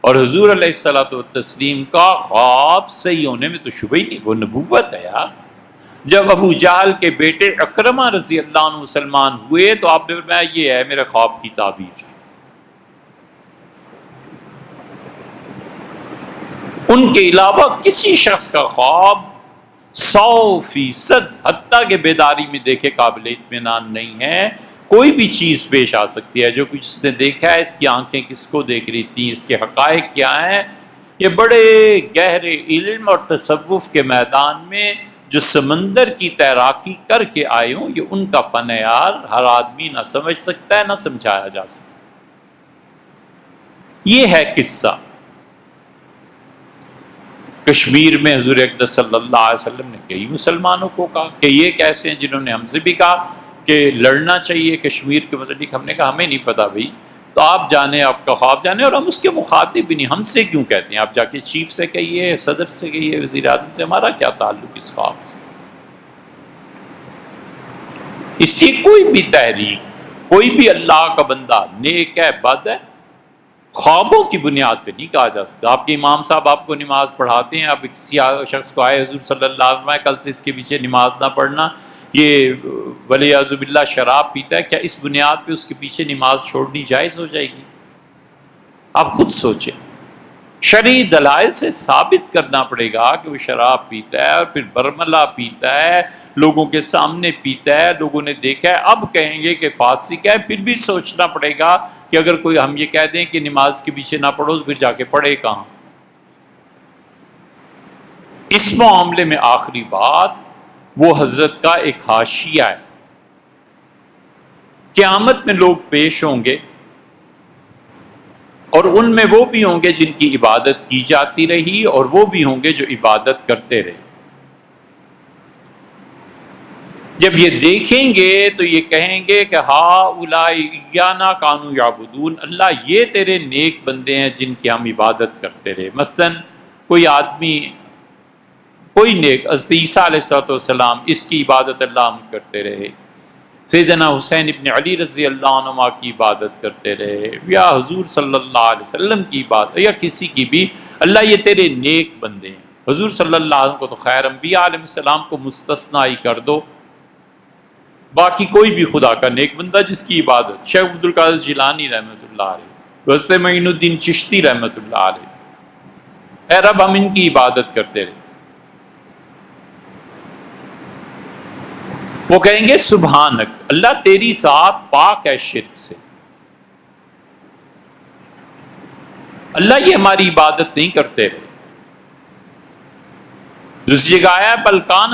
اور حضور علیہ الصلوۃ والتسلیم کا خواب صحیح ہونے میں تو شبہ ہی نہیں، وہ نبوت ہے یار۔ جب ابو جہل کے بیٹے اکرمہ رضی اللہ عنہ مسلمان ہوئے تو آپ نے فرمایا یہ ہے میرے خواب کی تعبیر۔ ان کے علاوہ کسی شخص کا خواب 100% حتیٰ کہ بیداری میں دیکھے قابل اطمینان نہیں ہے۔ کوئی بھی چیز پیش آ سکتی ہے، جو کچھ اس نے دیکھا ہے، اس کی آنکھیں کس کو دیکھ رہی تھیں، اس کے حقائق کیا ہیں، یہ بڑے گہرے علم اور تصوف کے میدان میں جو سمندر کی تیراکی کر کے آئے ہوں، یہ ان کا فن ہے یار، ہر آدمی نہ سمجھ سکتا ہے نہ سمجھایا جا سکتا۔ یہ ہے قصہ۔ کشمیر میں حضور اقدس صلی اللہ علیہ وسلم نے کئی مسلمانوں کو کہا کہ یہ کیسے ہیں، جنہوں نے ہم سے بھی کہا کہ لڑنا چاہیے کشمیر کے متعلق۔ ہم نے کہا ہمیں نہیں پتا بھائی، تو آپ جانیں، آپ کا خواب جانیں، اور ہم اس کے مخاطب بھی نہیں، ہم سے کیوں کہتے ہیں؟ آپ جا کے چیف سے کہیے، صدر سے کہیے، وزیر اعظم سے، ہمارا کیا تعلق اس خواب سے؟ اس کی کوئی بھی تحریک، کوئی بھی اللہ کا بندہ نیک ہے بد ہے، خوابوں کی بنیاد پہ نہیں کہا جا سکتا۔ آپ کے امام صاحب آپ کو نماز پڑھاتے ہیں، آپ کسی شخص کو آئے حضور صلی اللہ علیہ وسلم کل سے اس کے پیچھے نماز نہ پڑھنا، یہ ولیعذ باللہ شراب پیتا ہے، کیا اس بنیاد پہ اس کے پیچھے نماز چھوڑنی جائز ہو جائے گی؟ آپ خود سوچیں۔ شرعی دلائل سے ثابت کرنا پڑے گا کہ وہ شراب پیتا ہے اور پھر برملا پیتا ہے، لوگوں کے سامنے پیتا ہے، لوگوں نے دیکھا ہے، اب کہیں گے کہ فاسق ہے۔ پھر بھی سوچنا پڑے گا کہ اگر کوئی ہم یہ کہہ دیں کہ نماز کے پیچھے نہ پڑھو تو پھر جا کے پڑھے کہاں؟ اس معاملے میں آخری بات، وہ حضرت کا ایک حاشیہ ہے۔ قیامت میں لوگ پیش ہوں گے اور ان میں وہ بھی ہوں گے جن کی عبادت کی جاتی رہی، اور وہ بھی ہوں گے جو عبادت کرتے رہے۔ جب یہ دیکھیں گے تو یہ کہیں گے کہ ہؤلاء ایانا کانوا یعبدون، اللہ یہ تیرے نیک بندے ہیں جن کی ہم عبادت کرتے رہے۔ مثلا کوئی آدمی، کوئی نیک، حضرت عیسیٰ علیہ السلام، اس کی عبادت اللہ ہم کرتے رہے، سیدنا حسین ابن علی رضی اللہ عنہما کی عبادت کرتے رہے، یا حضور صلی اللہ علیہ وسلم کی عبادت، یا کسی کی بھی، اللہ یہ تیرے نیک بندے ہیں۔ حضور صلی اللہ علیہ وسلم کو تو خیر، انبیاء علیہ السلام کو مستثنیٰ ہی کر دو، باقی کوئی بھی خدا کا نیک بندہ جس کی عبادت، شیخ عبد القادر جیلانی رحمۃ اللہ علیہ، حضرت معین الدین چشتی رحمۃ اللہ علیہ، اے رب ہم ان کی عبادت کرتے رہے۔ وہ کہیں گے سبحانک، اللہ تیری ذات پاک ہے شرک سے، اللہ یہ ہماری عبادت نہیں کرتے رہے۔ دوسری جگہ آیا ہے بلکان،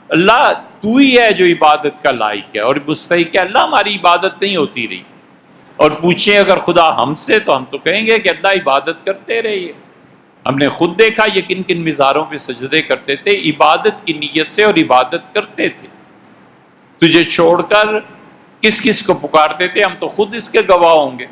اللہ تو ہی ہے جو عبادت کا لائق ہے اور مستحق ہے، اللہ ہماری عبادت نہیں ہوتی رہی۔ اور پوچھیں اگر خدا ہم سے، تو ہم تو کہیں گے کہ اللہ عبادت کرتے رہیے، ہم نے خود دیکھا یہ کن کن مزاروں پہ سجدے کرتے تھے، عبادت کی نیت سے، اور عبادت کرتے تھے۔ تجھے چھوڑ کر کس کس کو پکارتے تھے، ہم تو خود اس کے گواہ ہوں گے۔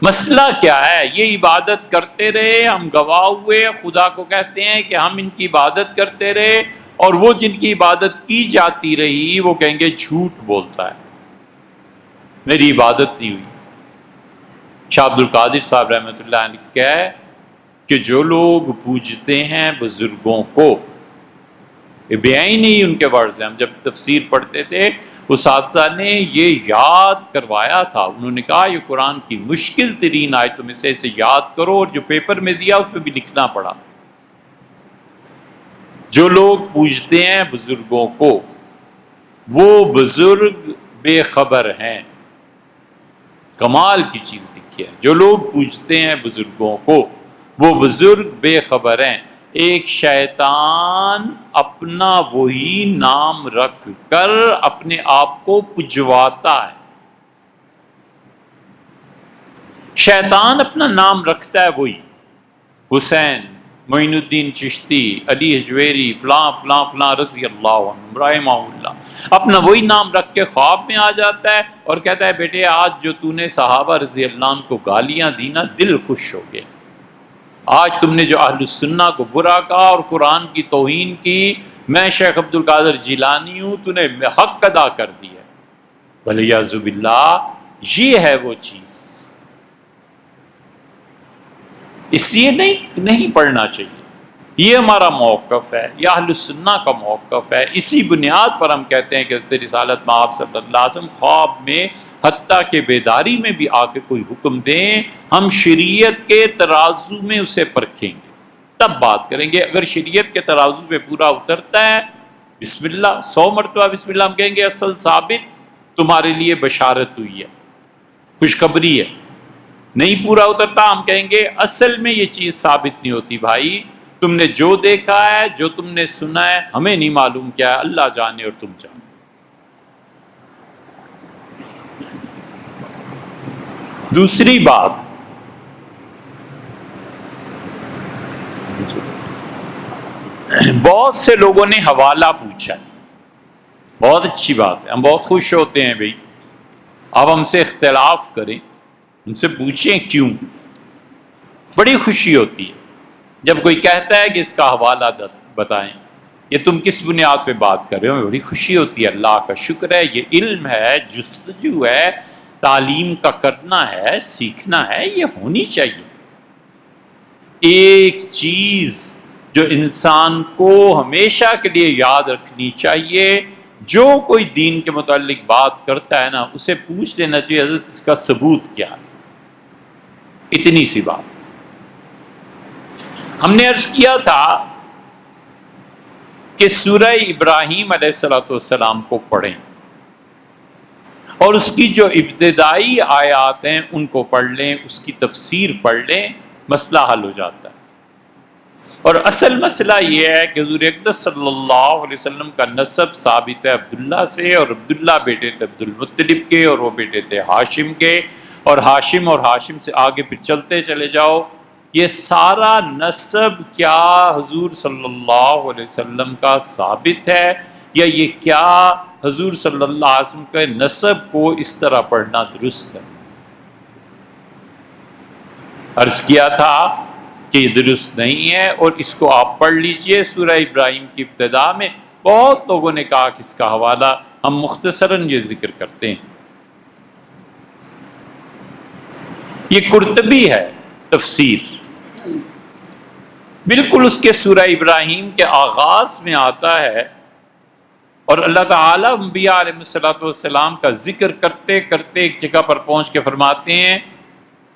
مسئلہ کیا ہے؟ یہ عبادت کرتے رہے، ہم گواہ ہوئے، خدا کو کہتے ہیں کہ ہم ان کی عبادت کرتے رہے، اور وہ جن کی عبادت کی جاتی رہی وہ کہیں گے جھوٹ بولتا ہے، میری عبادت نہیں ہوئی۔ شاہ عبد القادر صاحب رحمۃ اللہ علیہ نے کہا کہ جو لوگ پوجتے ہیں بزرگوں کو، یہ بیائی نہیں ان کے ورڈز ہیں، ہم جب تفسیر پڑھتے تھے اساتذہ نے یہ یاد کروایا تھا، انہوں نے کہا یہ قرآن کی مشکل ترین آیتوں میں سے اسے یاد کرو، اور جو پیپر میں دیا اس پہ بھی لکھنا پڑا۔ جو لوگ پوجتے ہیں بزرگوں کو وہ بزرگ بے خبر ہیں۔ کمال کی چیز لکھی ہے، جو لوگ پوجتے ہیں بزرگوں کو وہ بزرگ بے خبر ہیں۔ ایک شیطان اپنا وہی نام رکھ کر اپنے آپ کو پجواتا ہے۔ شیطان اپنا نام رکھتا ہے وہی، حسین، معین الدین چشتی، علی حجویری، فلاں فلاں فلاں رضی اللہ عنہ رحمہ اللہ، اپنا وہی نام رکھ کے خواب میں آ جاتا ہے اور کہتا ہے بیٹے آج جو تو نے صحابہ رضی اللہ عنہ کو گالیاں دی نا، دل خوش ہو گیا، آج تم نے جو اہل السنہ کو برا کہا اور قرآن کی توہین کی، میں شیخ عبد القادر جیلانی ہوں، تو نے حق ادا کر دیا۔ ولیعوذ باللہ، یہ ہے وہ چیز، اس لیے نہیں پڑھنا چاہیے۔ یہ ہمارا موقف ہے، یہ اہل السنہ کا موقف ہے۔ اسی بنیاد پر ہم کہتے ہیں کہ حضرت رسالت مآب صلی اللہ علیہ وسلم خواب میں، حتیٰ کہ بیداری میں بھی آ کے کوئی حکم دیں، ہم شریعت کے ترازو میں اسے پرکھیں گے، تب بات کریں گے۔ اگر شریعت کے ترازو پہ پورا اترتا ہے، بسم اللہ، 100 مرتبہ بسم اللہ، ہم کہیں گے اصل ثابت، تمہارے لیے بشارت ہوئی ہے، خوشخبری ہے۔ نہیں پورا اترتا، ہم کہیں گے اصل میں یہ چیز ثابت نہیں ہوتی بھائی، تم نے جو دیکھا ہے، جو تم نے سنا ہے، ہمیں نہیں معلوم کیا ہے، اللہ جانے اور تم جانو۔ دوسری بات، بہت سے لوگوں نے حوالہ پوچھا، بہت اچھی بات ہے، ہم بہت خوش ہوتے ہیں بھائی، اب ہم سے اختلاف کریں، ہم سے پوچھیں کیوں، بڑی خوشی ہوتی ہے جب کوئی کہتا ہے کہ اس کا حوالہ بتائیں، یہ تم کس بنیاد پہ بات کر رہے ہو، بڑی خوشی ہوتی ہے، اللہ کا شکر ہے، یہ علم ہے، جستجو ہے، تعلیم کا کرنا ہے، سیکھنا ہے، یہ ہونی چاہیے۔ ایک چیز جو انسان کو ہمیشہ کے لیے یاد رکھنی چاہیے، جو کوئی دین کے متعلق بات کرتا ہے نا، اسے پوچھ لینا چاہیے حضرت اس کا ثبوت کیا ہے، اتنی سی بات۔ ہم نے عرض کیا تھا کہ سورہ ابراہیم علیہ السلام کو پڑھیں اور اس کی جو ابتدائی آیات ہیں ان کو پڑھ لیں، اس کی تفسیر پڑھ لیں، مسئلہ حل ہو جاتا ہے۔ اور اصل مسئلہ یہ ہے کہ حضور اقدس صلی اللہ علیہ وسلم کا نسب ثابت ہے عبداللہ سے، اور عبداللہ بیٹے تھے عبد المطلب کے، اور وہ بیٹے تھے ہاشم کے، اور ہاشم سے آگے پھر چلتے چلے جاؤ، یہ سارا نسب کیا حضور صلی اللہ علیہ وسلم کا ثابت ہے، یا یہ کیا حضور صلی اللہ علیہ وسلم کے نسب کو اس طرح پڑھنا درست ہے؟ عرض کیا تھا کہ یہ درست نہیں ہے، اور اس کو آپ پڑھ لیجئے سورہ ابراہیم کی ابتدا میں، بہت لوگوں نے کہا کہ اس کا حوالہ، ہم مختصراً یہ ذکر کرتے ہیں۔ یہ قرطبی ہے تفسیر، بالکل اس کے سورہ ابراہیم کے آغاز میں آتا ہے، اور اللہ تعالیٰ انبیاء علیہ السلام کا ذکر کرتے کرتے ایک جگہ پر پہنچ کے فرماتے ہیں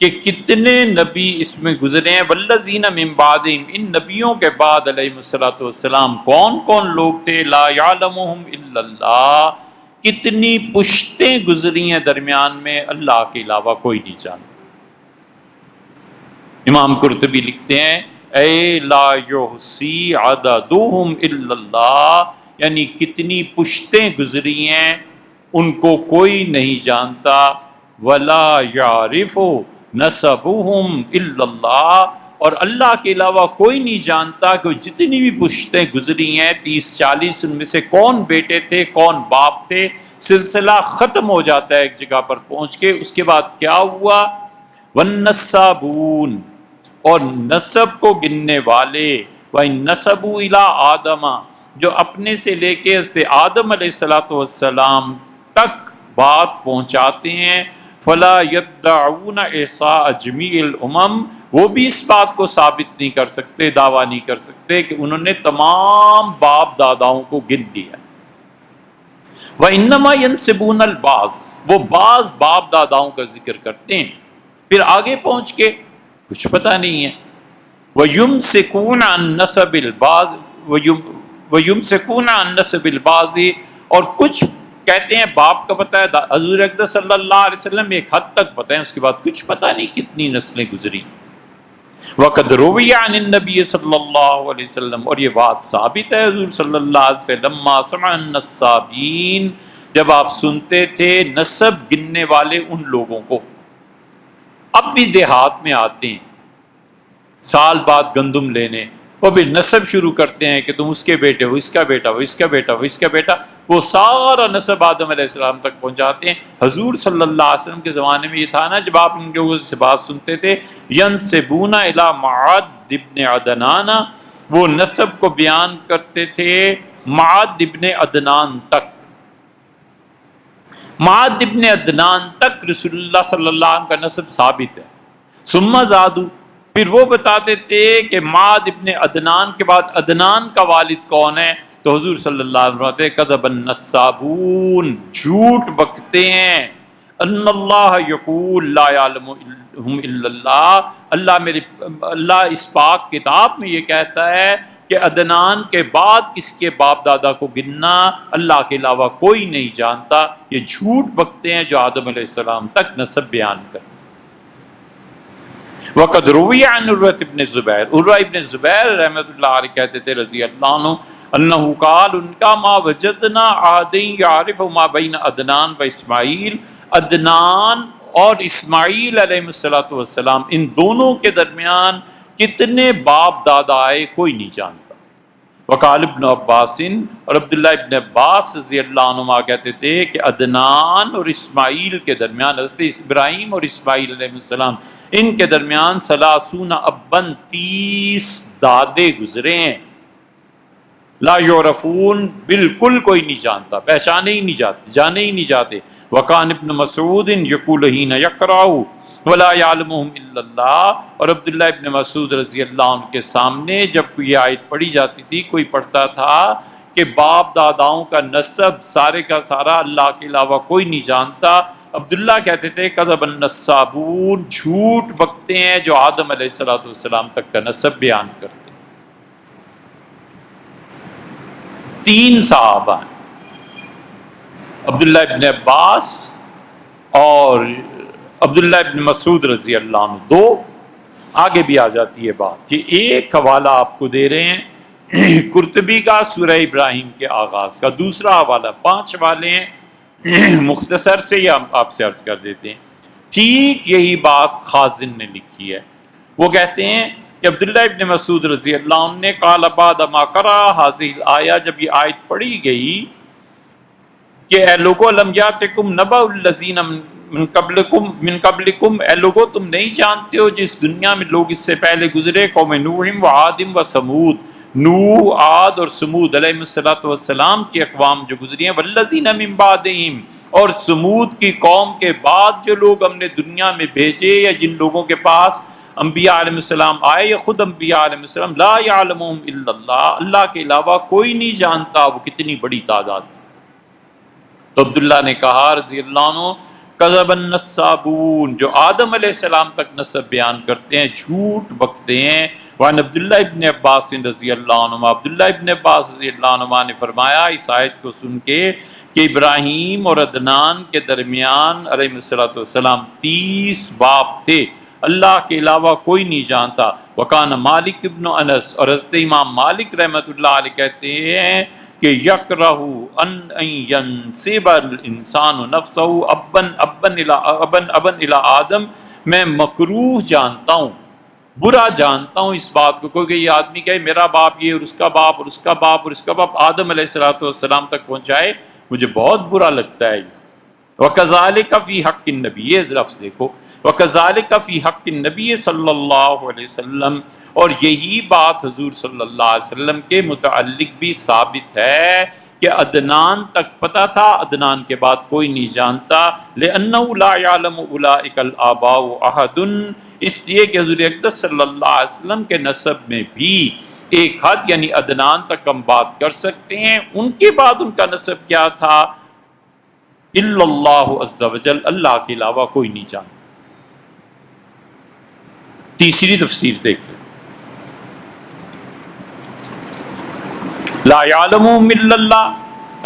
کہ کتنے نبی اس میں گزرے ہیں، والذین من بعدہم، ان نبیوں کے بعد علیہ السلام کون کون لوگ تھے، لا یعلمہم الا اللہ، کتنی پشتیں گزری ہیں درمیان میں، اللہ کے علاوہ کوئی نہیں جانتا۔ امام قرطبی لکھتے ہیں اے لا یحصی عددہم الا اللہ، یعنی کتنی پشتیں گزری ہیں ان کو کوئی نہیں جانتا، ولا یعرف نسبہم الا اللہ، اور اللہ کے علاوہ کوئی نہیں جانتا کہ جتنی بھی پشتیں گزری ہیں 30-40، ان میں سے کون بیٹے تھے، کون باپ تھے، سلسلہ ختم ہو جاتا ہے ایک جگہ پر پہنچ کے۔ اس کے بعد کیا ہوا؟ والنسابون، اور نسب کو گننے والے، وَإِن نَسَبُوا إِلَىٰ آدَمَ، جو اپنے سے لے کے حضرت آدم علیہ السلام تک بات پہنچاتے ہیں، فَلَا يَدَّعُونَ إِحْصَاءَ جَمِيعِ الْأُمَمِ، وہ بھی اس بات کو ثابت نہیں کر سکتے، دعویٰ نہیں کر سکتے کہ انہوں نے تمام باپ داداؤں کو گن لیا۔ وَإِنَّمَا يَنْسِبُونَ الْبَعْضَ، وہ بعض باپ داداؤں کا ذکر کرتے ہیں، پھر آگے پہنچ کے کچھ پتہ نہیں ہے۔ وَيُمْسِكُونَ عَن نَسَبِ الْبَعْضِ وَيُمْسِكُونَ عَن نَسَبِ الْبَعْضِ، اور کچھ کہتے ہیں باپ کا پتہ ہے، حضور اقدس صلی اللہ علیہ وسلم ایک حد تک پتہ ہے، اس کے بعد کچھ پتہ نہیں کتنی نسلیں گزری۔ وَقَدْ رُوِيَ عَنِ النَّبِيِّ صلی اللہ علیہ وسلم، اور یہ بات ثابت ہے حضور صلی اللہ علیہ وسلم، مَا سَمَعَ النَّسَّابِينَ، جب آپ سنتے تھے نسب گننے والے ان لوگوں کو۔ اب بھی دیہات میں آتے ہیں سال بعد گندم لینے، وہ بھی نسب شروع کرتے ہیں کہ تم اس کے بیٹے ہو، اس کا بیٹا، وہ اس کا بیٹا، وہ اس کا بیٹا، وہ سارا نسب آدم علیہ السلام تک پہنچاتے ہیں۔ حضور صلی اللہ علیہ وسلم کے زمانے میں یہ تھا نا، جب آپ ان لوگوں سے بات سنتے تھے، ینسبون الی معد ابن عدنان، وہ نسب کو بیان کرتے تھے معد ابن عدنان تک۔ معد ابن عدنان تک رسول اللہ صلی اللہ علیہ وسلم کا نسب ثابت ہے۔ ثم زادو، پھر وہ بتاتے تھے کہ معد ابن عدنان کے بعد عدنان کا والد کون ہے، تو حضور صلی اللہ علیہ وسلم کذب النسابون، جھوٹ بکتے ہیں، ان اللہ یقول لا یعلمهم الا اللہ، اللہ اس پاک کتاب میں یہ کہتا ہے کہ عدنان کے بعد کس کے باپ دادا کو گننا اللہ کے علاوہ کوئی نہیں جانتا۔ یہ جھوٹ بکتے ہیں جو آدم علیہ السلام تک نسب بیان کرتے۔ وقد روی عن عروہ ابن زبیر، عروہ ابن زبیر رحمۃ اللہ علیہ کہتے تھے رضی اللہ عنہ، انہو قال، ان کا ما وجدنا عادین یعرف ما بین عدنان و اسماعیل، عدنان اور اسماعیل علیہ السلام ان دونوں کے درمیان کتنے باپ دادا آئے کوئی نہیں جانتا۔ وقال ابن عباس، اور عبداللہ ابن عباس رضی اللہ عنہما کہتے تھے کہ عدنان اور اسماعیل کے درمیان، حضرت ابراہیم اور اسماعیل علیہ السلام، ان کے درمیان 30 ابن 30 دادے گزرے ہیں، لا یعرفون، بالکل کوئی نہیں جانتا، پہچانے ہی نہیں جاتے، جانے ہی نہیں جاتے۔ وکان ابن مسعود یقول حین یقرأ ولا یعلمهم الا اللہ، اور عبداللہ ابن مسعود رضی اللہ عنہ کے سامنے جب کوئی آیت پڑھی جاتی تھی، کوئی پڑھتا تھا کہ باپ داداؤں کا نسب سارے کا سارا اللہ کے علاوہ کوئی نہیں جانتا، عبداللہ کہتے تھے کذب النسابون، جھوٹ بکتے ہیں جو آدم علیہ السلام تک کا نسب بیان کرتے۔ 3 صحابہ ہیں، عبداللہ ابن عباس اور عبداللہ ابن مسعود رضی اللہ عنہ 2، آگے بھی آ جاتی ہے بات۔ یہ ایک حوالہ آپ کو دے رہے ہیں قرطبی کا سورہ ابراہیم کے آغاز کا، دوسرا حوالہ، 5 حوالے ہیں، مختصر سے یہ آپ سے عرض کر دیتے ہیں۔ ٹھیک یہی بات خازن نے لکھی ہے، وہ کہتے ہیں کہ عبداللہ ابن مسعود رضی اللہ عنہ نے قال بعد ما قرأ هذه الآیہ، جب یہ آیت پڑھی گئی کہ اے لوگو لم یاتکم نبأ الذین من قبلکم، اے لوگو تم نہیں جانتے ہو جس دنیا میں لوگ اس سے پہلے گزرے، قوم نوح و عاد و سمود، نوح، عاد اور سمود علیہ السلام کی اقوام جو گزری ہیں، والذین من بعدہم، اور سمود کی قوم کے بعد جو لوگ ہم نے دنیا میں بھیجے یا جن لوگوں کے پاس انبیاء علیہ السلام آئے یا خود انبیاء علیہ السلام، لا یعلمهم الا اللہ، اللہ کے علاوہ کوئی نہیں جانتا وہ کتنی بڑی تعداد تھی۔ تو عبداللہ نے کہا رضی اللہ عنہ کذب النسابون، جو آدم علیہ السلام تک نسب بیان کرتے ہیں جھوٹ بکتے ہیں۔ وعن عبداللہ ابن عباس رضی اللہ عنہ، عبداللہ ابن عباس رضی اللہ عنہ نے فرمایا اس آیت کو سن کے کہ ابراہیم اور عدنان کے درمیان علیہ السلام 30 باپ تھے، اللہ کے علاوہ کوئی نہیں جانتا۔ وکان مالک ابن انس، اور حضرت امام مالک رحمۃ اللہ علیہ کہتے ہیں کہ یکرہ ان ینسب الانسان نفسہ ابن الی آدم، میں مکروہ جانتا ہوں، برا جانتا ہوں اس بات کو، کیونکہ یہ آدمی کہے میرا باپ یہ اور اس کا باپ اور اس کا باپ اور اس کا باپ آدم علیہ السلام تک پہنچائے، مجھے بہت برا لگتا ہے یہ۔ وَكَذَلِكَ فِي حَقِّ النَّبِيِّ، یہ لفظ دیکھو، وَكَذَلِكَ فِي حَقِّ النَّبِيِّ صلی اللہ علیہ وسلم، اور یہی بات حضور صلی اللہ علیہ وسلم کے متعلق بھی ثابت ہے کہ عدنان تک پتہ تھا، عدنان کے بعد کوئی نہیں جانتا، لِأَنَّهُ لَا يَعْلَمُ أُولَٰئِكَ الْآبَاءُ أَحَدٌ، اس لیے کہ حضور اقدس صلی اللہ علیہ وسلم کے نسب میں بھی ایک حد یعنی عدنان تک ہم بات کر سکتے ہیں، ان کے بعد ان کا نسب کیا تھا، الا اللہ عز وجل، اللہ کے علاوہ کوئی نہیں جانتا۔ تیسری تفسیر دیکھیں، لا یعلمہم الا اللہ،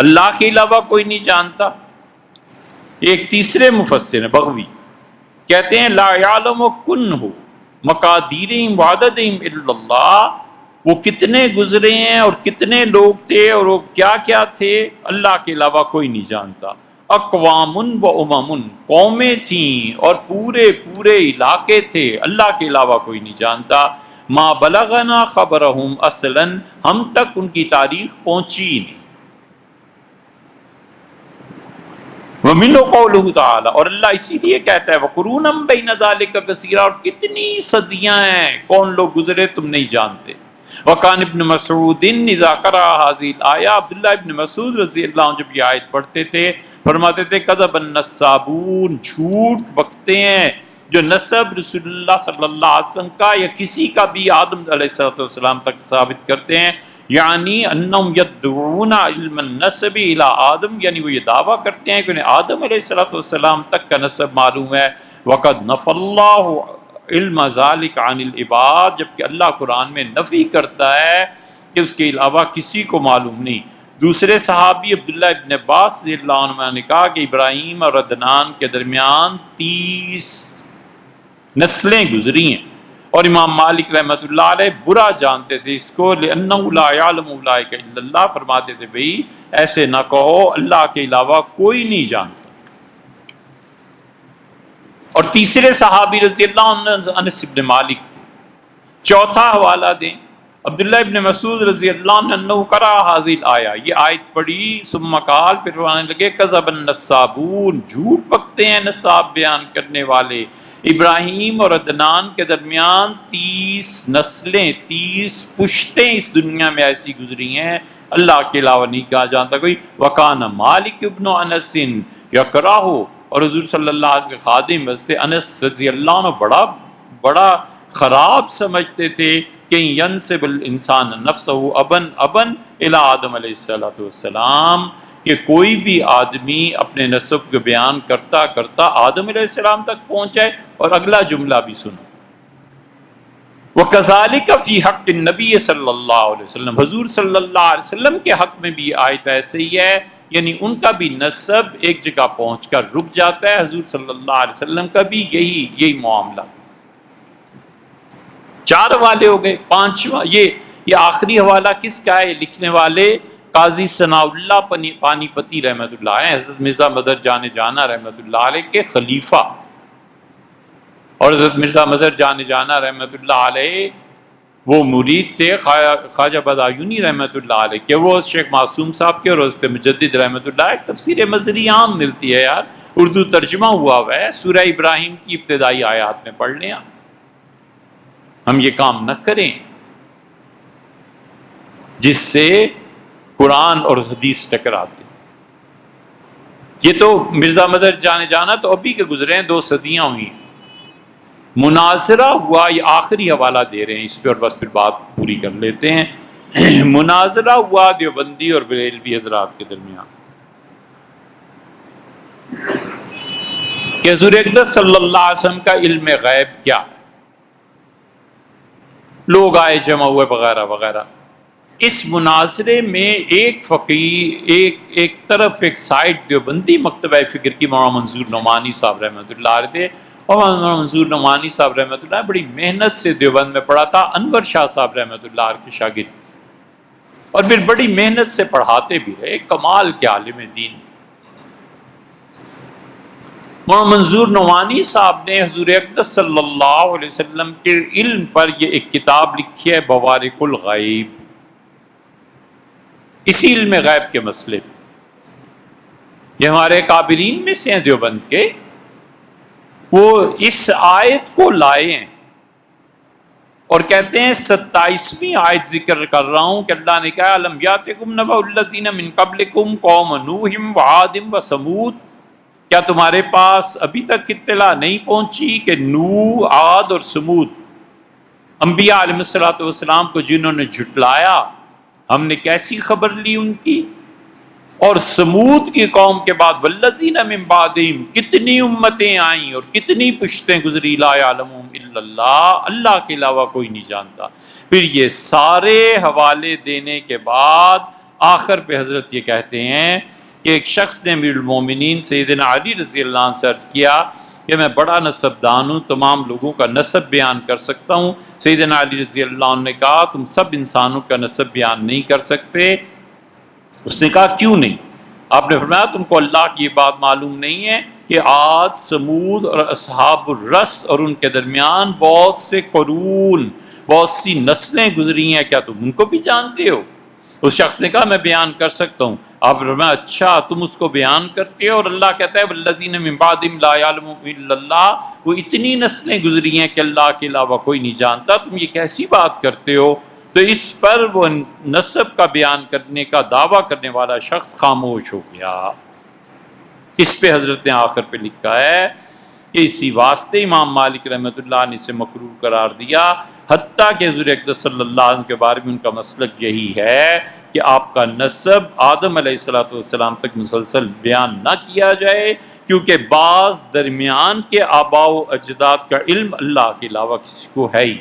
اللہ کے علاوہ کوئی نہیں جانتا۔ ایک تیسرے مفسر ہیں بغوی، کہتے ہیں لا یعلم کنہ مقادیرہم وعددہم الا اللہ، وہ کتنے گزرے ہیں اور کتنے لوگ تھے اور وہ کیا کیا تھے، اللہ کے علاوہ کوئی نہیں جانتا۔ اقوام و امم، قومیں تھیں اور پورے پورے علاقے تھے، اللہ کے علاوہ کوئی نہیں جانتا۔ ما بلغنا خبرہم اصلا، ہم تک ان کی تاریخ پہنچی ہی نہیں۔ وَمِنْهُ قَوْلُهُ تعالیٰ، اور اللہ اسی لیے کہتا ہے وَقُرُونًا بَيْنَ ذَلِكَ كَثِيرًا، اور کتنی صدیاں ہیں، کون لوگ گزرے تم نہیں جانتے۔ وَقَانِ ابن مسعود اذا قرأ هذه الآية، عبداللہ ابن مسعود رضی اللہ عنہ جب یہ آیت پڑھتے تھے فرماتے تھے کذب النسابون، جھوٹ بکتے ہیں جو نسب رسول اللہ صلی اللہ علیہ وسلم کا یا کسی کا بھی آدم علیہ السلام تک ثابت کرتے ہیں، یعنی انہم یدعون علم النسب الی آدم، یعنی وہ یہ دعویٰ کرتے ہیں کہ انہیں آدم علیہ السلام تک کا نسب معلوم ہے۔ وقد نفی اللہ علم ذالک عن العباد، جبکہ اللہ قرآن میں نفی کرتا ہے کہ اس کے علاوہ کسی کو معلوم نہیں۔ دوسرے صحابی عبداللہ ابن عباس رضی اللہ عنہ نے کہا کہ ابراہیم اور عدنان کے درمیان 30 نسلیں گزری ہیں، اور امام مالک رحمۃ اللہ علیہ برا جانتے تھے اس کو، لِأَنَّهُ لَا يَعْلَمُ أُولَٰئِكَ إِلَّا اللَّهُ، فرماتے تھے بھئی ایسے نہ کہو، اللہ کے علاوہ کوئی نہیں جانتا۔ اور تیسرے صحابی رضی اللہ عنہ انس ابن مالک تھے۔ چوتھا حوالہ دیں، عبداللہ ابن مسعود رضی اللہ عنہ انہ قرأ هذه الآیہ، یہ آیت پڑھی، ثم قال، پھر فرمانے لگے کذب النسابون، جھوٹ بکتے ہیں نساب بیان کرنے والے، ابراہیم اور عدنان کے درمیان 30 نسلیں، 30 پشتیں اس دنیا میں ایسی گزری ہیں، اللہ کے علاوہ نہیں کہا جانتا کوئی۔ وکان مالک ابن انس یکرہ، اور حضور صلی اللہ علیہ وسلم کے خادم واسطے انس رضی اللہ عنہ بڑا خراب سمجھتے تھے کہ ینسب الانسان نفسہ ابن الی آدم علیہ السلام، کہ کوئی بھی آدمی اپنے نسب کو بیان کرتا کرتا آدم علیہ السلام تک پہنچ جائے۔ اور اگلا جملہ بھی سنو، وَكَذَلِكَ فِي حَقِّ النَّبِيِّ صلی اللہ علیہ وسلم، حضور صلی اللہ علیہ وسلم کے حق میں بھی آیت ایسے ہی ہے، یعنی ان کا بھی نسب ایک جگہ پہنچ کر رک جاتا ہے، حضور صلی اللہ علیہ وسلم کا بھی یہی معاملہ تھا۔ 4 حوالے ہو گئے، 5واں یہ آخری حوالہ کس کا ہے؟ لکھنے والے قاضی ثناء اللہ پانی پتی رحمۃ اللہ علیہ، حضرت مرزا مظہر جان جانا رحمۃ اللہ علیہ کے خلیفہ، اور حضرت مرزا مظہر جان جانا رحمۃ اللہ علیہ وہ مرید تھے خواجہ بدایونی رحمۃ اللہ علیہ کہ وہ شیخ معصوم صاحب کے، اور حضرت مجدد رحمۃ اللہ علیہ تفسیر مظہری عام ملتی ہے یار، اردو ترجمہ ہوا ہے، سورہ ابراہیم کی ابتدائی آیات میں پڑھ لیں۔ ہم یہ کام نہ کریں جس سے قرآن اور حدیث ٹکراتے۔ یہ تو مرزا مظہر جانا تو ابھی کے گزرے ہیں، 2 صدیاں ہوئی، مناظرہ ہوا، یہ آخری حوالہ دے رہے ہیں اس پہ اور بس پھر بات پوری کر لیتے ہیں۔ مناظرہ ہوا دیوبندی اور بریلوی حضرات کے درمیان کہ حضور اقدس صلی اللہ علیہ وسلم کا علم غیب کیا ہے، لوگ آئے جمع ہوئے وغیرہ وغیرہ۔ اس مناظرے میں ایک فقیہ ایک طرف ایک سائڈ دیوبندی مکتبہ فکر کی مولانا منظور نعمانی صاحب رحمۃ اللہ علیہ تھے، اور مولانا منظور نعمانی صاحب رحمۃ اللہ بڑی محنت سے دیوبند میں پڑھا تھا، انور شاہ صاحب رحمۃ اللہ علیہ کے شاگرد تھے، اور پھر بڑی محنت سے پڑھاتے بھی رہے، کمال کے عالم دین۔ مولانا منظور نعمانی صاحب نے حضور اقدس صلی اللہ علیہ وسلم کے علم پر یہ ایک کتاب لکھی ہے بوارق الغیب، اسی علم غیب کے مسئلے پہ۔ یہ ہمارے کابرین میں سے ہیں دیوبند کے، وہ اس آیت کو لائے ہیں اور کہتے ہیں 27ویں آیت ذکر کر رہا ہوں کہ اللہ نے کہا الم یاتکم نبأ الذین من قبلکم قوم نوح وعاد وثمود، کیا تمہارے پاس ابھی تک اطلاع نہیں پہنچی کہ نوح، عاد اور سمود انبیاء علیہ الصلوۃ والسلام کو جنہوں نے جھٹلایا، ہم نے کیسی خبر لی ان کی؟ اور سمود کی قوم کے بعد والذین من بعدہم کتنی امتیں آئیں اور کتنی پشتیں گزری، لا یعلمہم الا اللہ، اللہ کے علاوہ کوئی نہیں جانتا۔ پھر یہ سارے حوالے دینے کے بعد آخر پہ حضرت یہ کہتے ہیں کہ ایک شخص نے امیر المومنین سیدنا علی رضی اللہ عنہ سے عرض کیا کہ میں بڑا نسب دان ہوں، تمام لوگوں کا نسب بیان کر سکتا ہوں۔ سیدنا علی رضی اللہ عنہ نے کہا تم سب انسانوں کا نسب بیان نہیں کر سکتے۔ اس نے کہا کیوں نہیں؟ آپ نے فرمایا تم کو اللہ کی یہ بات معلوم نہیں ہے کہ عاد، سمود اور اصحاب الرس اور ان کے درمیان بہت سے قرون، بہت سی نسلیں گزری ہیں، کیا تم ان کو بھی جانتے ہو؟ اس شخص نے کہا میں بیان کر سکتا ہوں۔ آپ نے فرمایا اچھا تم اس کو بیان کرتے ہو، اور اللہ کہتا ہے والذین من بعدہم لا یعلمہم الا اللہ، وہ اتنی نسلیں گزری ہیں کہ اللہ کے علاوہ کوئی نہیں جانتا، تم یہ کیسی بات کرتے ہو؟ تو اس پر وہ نسب کا بیان کرنے کا دعویٰ کرنے والا شخص خاموش ہو گیا۔ اس پہ حضرت نے آخر پہ لکھا ہے کہ اسی واسطے امام مالک رحمۃ اللہ نے اسے مکروہ قرار دیا، حتیٰ کہ حضور اقدس صلی اللہ علیہ وسلم کے بارے میں ان کا مسلک یہی ہے کہ آپ کا نسب آدم علیہ الصلوۃ والسلام تک مسلسل بیان نہ کیا جائے، کیونکہ بعض درمیان کے آباء و اجداد کا علم اللہ کے علاوہ کسی کو ہے ہی۔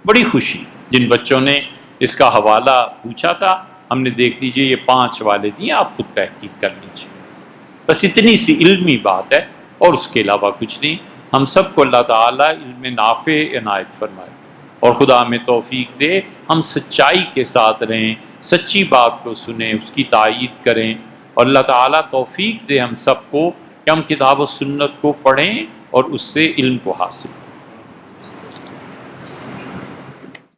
بڑی خوشی جن بچوں نے اس کا حوالہ پوچھا تھا، ہم نے دیکھ لیجئے یہ 5 حوالے دیے، آپ خود تحقیق کر لیجئے۔ بس اتنی سی علمی بات ہے اور اس کے علاوہ کچھ نہیں۔ ہم سب کو اللہ تعالیٰ علم نافع عنایت فرمائے اور خدا ہمیں توفیق دے ہم سچائی کے ساتھ رہیں، سچی بات کو سنیں، اس کی تائید کریں، اور اللہ تعالیٰ توفیق دے ہم سب کو کہ ہم کتاب و سنت کو پڑھیں اور اس سے علم کو حاصل کریں۔